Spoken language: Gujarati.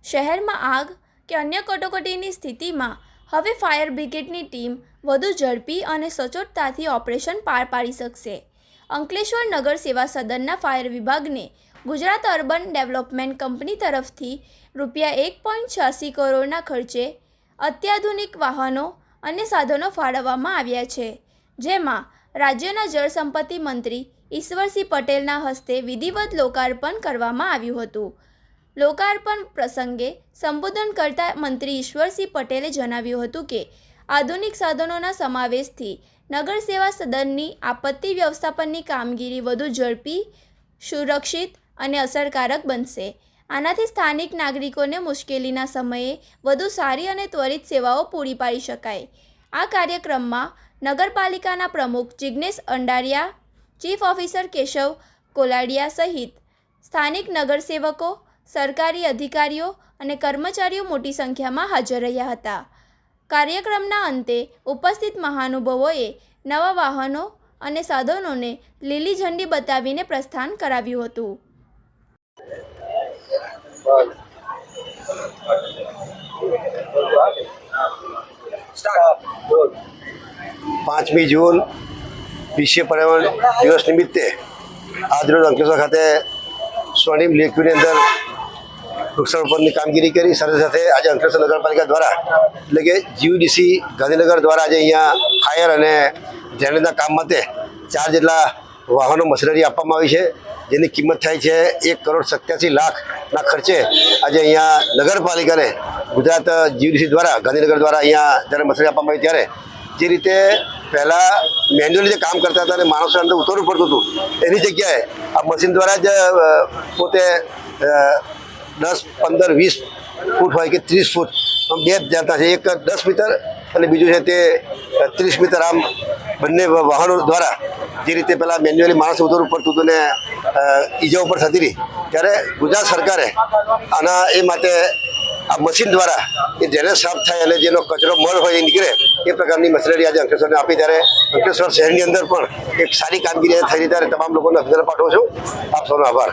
શહેરમાં આગ કે અન્ય કટોકટીની સ્થિતિમાં હવે ફાયર બ્રિગેડની ટીમ વધુ ઝડપી અને સચોટતાથી ઓપરેશન પાર પાડી શકશે. અંકલેશ્વર નગર સેવા સદનના ફાયર વિભાગને ગુજરાત અર્બન ડેવલપમેન્ટ કંપની તરફથી ₹1.86 કરોડના ખર્ચે અત્યાધુનિક વાહનો અને સાધનો ફાળવવામાં આવ્યા છે, જેમાં રાજ્યના જળસંપત્તિ મંત્રી ઈશ્વરસિંહ પટેલના હસ્તે વિધિવત લોકાર્પણ કરવામાં આવ્યું હતું. લોકાર્પણ પ્રસંગે સંબોધન કરતા મંત્રી ઈશ્વરસિંહ પટેલે જણાવ્યું હતું કે આધુનિક સાધનોના સમાવેશથી નગર સેવા સદનની આપત્તિ વ્યવસ્થાપનની કામગીરી વધુ ઝડપી, સુરક્ષિત અને અસરકારક બનશે. આનાથી સ્થાનિક નાગરિકોને મુશ્કેલીના સમયે વધુ સારી અને ત્વરિત સેવાઓ પૂરી પાડી શકાય. આ કાર્યક્રમમાં નગરપાલિકાના પ્રમુખ જિગ્નેશ અંડારિયા, ચીફ ઓફિસર કેશવ કોલાડિયા સહિત સ્થાનિક નગરસેવકો, સરકારી અધિકારીઓ અને કર્મચારીઓ મોટી સંખ્યામાં હાજર રહ્યા હતા. કાર્યક્રમના અંતે ઉપસ્થિત મહાનુભાવોએ નવા વાહનો અને સાધનોને લીલી ઝંડી બતાવીને પ્રસ્થાન કરાવ્યું હતું. 5મી જૂન વિશ્વ પર્યાવરણ દિવસ નિમિત્તે આજરોજ અંકલેશ્વર ખાતે સ્વર્ણિમ લેકવ્યુની અંદર વૃક્ષારોપણની કામગીરી કરી. સાથે સાથે આજે અંકલેશ્વર નગરપાલિકા દ્વારા એટલે કે જીયુડીસી ગાંધીનગર દ્વારા આજે અહીંયા ફાયર અને ડ્રેનેજના કામ માટે 4 જેટલા વાહનો મશીનરી આપવામાં આવી છે, જેની કિંમત થાય છે ₹1,87,00,000ના ખર્ચે આજે અહીંયા નગરપાલિકાને ગુજરાત જીયુડીસી દ્વારા ગાંધીનગર દ્વારા અહીંયા જ્યારે મશીનરી આપવામાં આવી ત્યારે જે રીતે પહેલાં મેન્યુઅલી જે કામ કરતા હતા અને માણસો અંદર ઉતરવું પડતું હતું, એની જગ્યાએ આ મશીન દ્વારા જ પોતે 10, 15, 20 ફૂટ હોય કે 30 ફૂટ બે જતા છે. એક 10 મીટર અને બીજું છે તે 30 મીટર. આમ બંને વાહનો દ્વારા જે રીતે પહેલાં મેન્યુઅલી માણસ ઉતરવું પડતું હતું ને ઈજાઓ પર થતી રહી, ત્યારે ગુજરાત સરકારે આના એ માટે આ મશીન દ્વારા એ ડ્રેનેજ સાફ થાય અને જેનો કચરો મળ હોય એ નીકળે એ પ્રકારની મશીનરી આજે અંકલેશ્વરને આપી. ત્યારે અંકલેશ્વર શહેરની અંદર પણ એક સારી કામગીરી થઈ રહી, ત્યારે તમામ લોકોને અભિનંદન પાઠવું છું. આપ સૌનો આભાર.